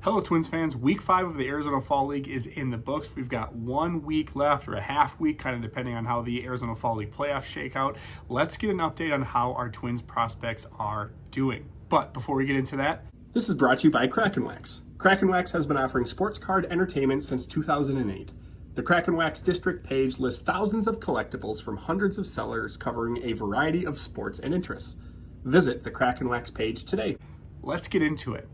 Hello Twins fans, week 5 of the Arizona Fall League is in the books. We've got 1 week left, or a half week, kind of depending on how the Arizona Fall League playoffs shake out. Let's get an update on how our Twins prospects are doing. But before we get into that, this is brought to you by Kraken Wax. Kraken Wax has been offering sports card entertainment since 2008. The Kraken Wax district page lists thousands of collectibles from hundreds of sellers covering a variety of sports and interests. Visit the Kraken Wax page today. let's get into it.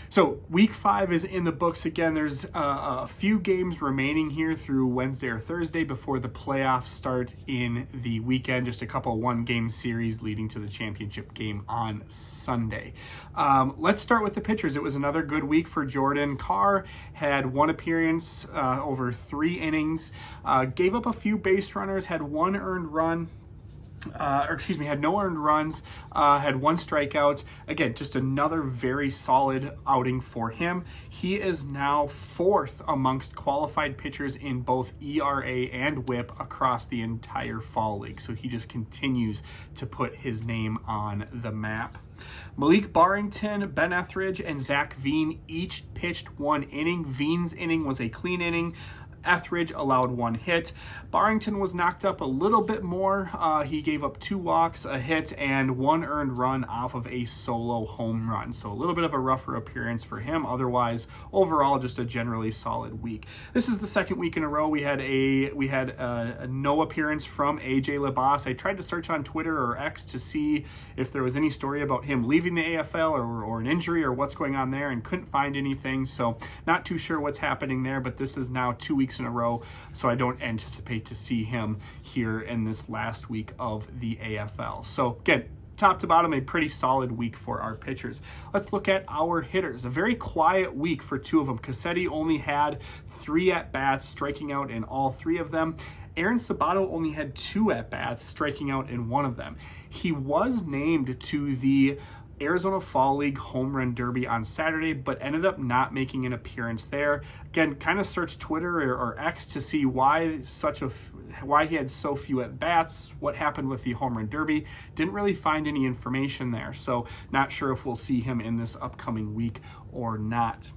So week 5 is in the books again. There's a few games remaining here through Wednesday or Thursday before the playoffs start in the weekend. Just a couple 1-game series leading to the championship game on Sunday. Let's start with the pitchers. It was another good week for Jordan. Carr had 1 appearance over 3 innings, gave up a few base runners, had 1 earned run. Had no earned runs, had 1 strikeout. Again, just another very solid outing for him. He is now 4th amongst qualified pitchers in both ERA and WHIP across the entire fall league. So he just continues to put his name on the map. Malik Barington, Ben Etheridge, and Zach Veen each pitched 1 inning. Veen's inning was a clean inning. Etheridge allowed 1 hit. Barington was knocked up a little bit more. He gave up 2 walks, a hit, and 1 earned run off of a solo home run. So a little bit of a rougher appearance for him. Otherwise, overall, just a generally solid week. This is the 2nd week in a row we had a no appearance from AJ LaBasse. I tried to search on Twitter or X to see if there was any story about him leaving the AFL or an injury or what's going on there, and couldn't find anything. So not too sure what's happening there, but this is now 2 weeks in a row, so I don't anticipate to see him here in this last week of the AFL. So again, top to bottom, a pretty solid week for our pitchers. Let's look at our hitters. A very quiet week for 2 of them. Cassetti only had 3 at-bats, striking out in all 3 of them. Aaron Sabato only had 2 at-bats, striking out in 1 of them. He was named to the Arizona Fall League Home Run Derby on Saturday, but ended up not making an appearance there. Again, kind of searched Twitter or X to see why he had so few at bats, what happened with the Home Run Derby. Didn't really find any information there, so not sure if we'll see him in this upcoming week or not.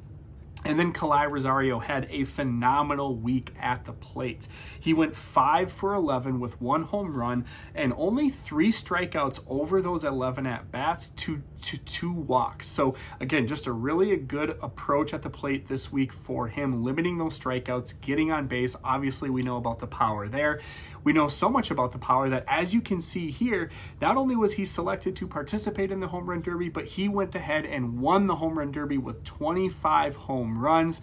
And then Rosario had a phenomenal week at the plate. He went 5 for 11 with 1 home run and only 3 strikeouts over those 11 at-bats to 2 walks. So again, just a really good approach at the plate this week for him, limiting those strikeouts, getting on base. Obviously, we know about the power there. We know so much about the power that, as you can see here, not only was he selected to participate in the Home Run Derby, but he went ahead and won the Home Run Derby with 25 home runs.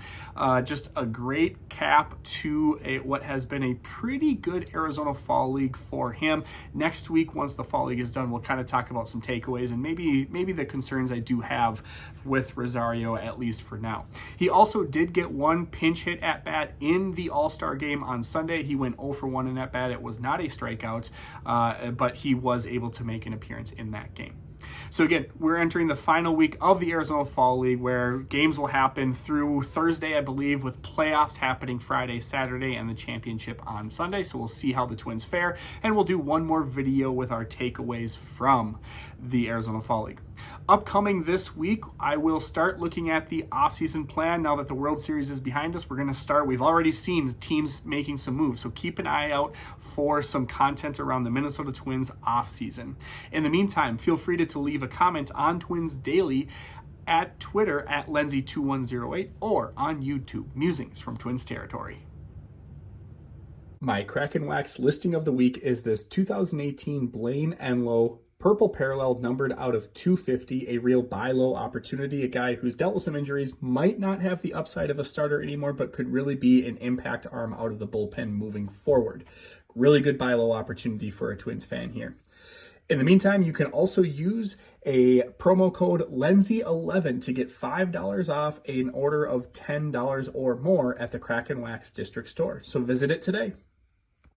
Just a great cap to what has been a pretty good Arizona Fall League for him. Next week, once the Fall League is done, we'll kind of talk about some takeaways and maybe the concerns I do have with Rosario, at least for now. He also did get 1 pinch hit at bat in the All-Star game on Sunday. He went 0 for 1 in that bat. It was not a strikeout, but he was able to make an appearance in that game. So again, we're entering the final week of the Arizona Fall League, where games will happen through Thursday, I believe, with playoffs happening Friday, Saturday, and the championship on Sunday. So we'll see how the Twins fare, and we'll do one more video with our takeaways from the Arizona Fall League. Upcoming this week, I will start looking at the offseason plan. Now that the World Series is behind us, we're going to start. We've already seen teams making some moves, so keep an eye out for some content around the Minnesota Twins offseason. In the meantime, feel free to leave a comment on Twins Daily at Twitter at Lenzy2108 or on YouTube, Musings from Twins Territory. My Kraken Wax listing of the week is this 2018 Blaine Enlow purple parallel numbered out of 250, a real buy low opportunity, a guy who's dealt with some injuries, might not have the upside of a starter anymore, but could really be an impact arm out of the bullpen moving forward. Really good buy low opportunity for a Twins fan here. In the meantime, you can also use a promo code Lenzy11 to get $5 off an order of $10 or more at the Kraken Wax District Store. So visit it today.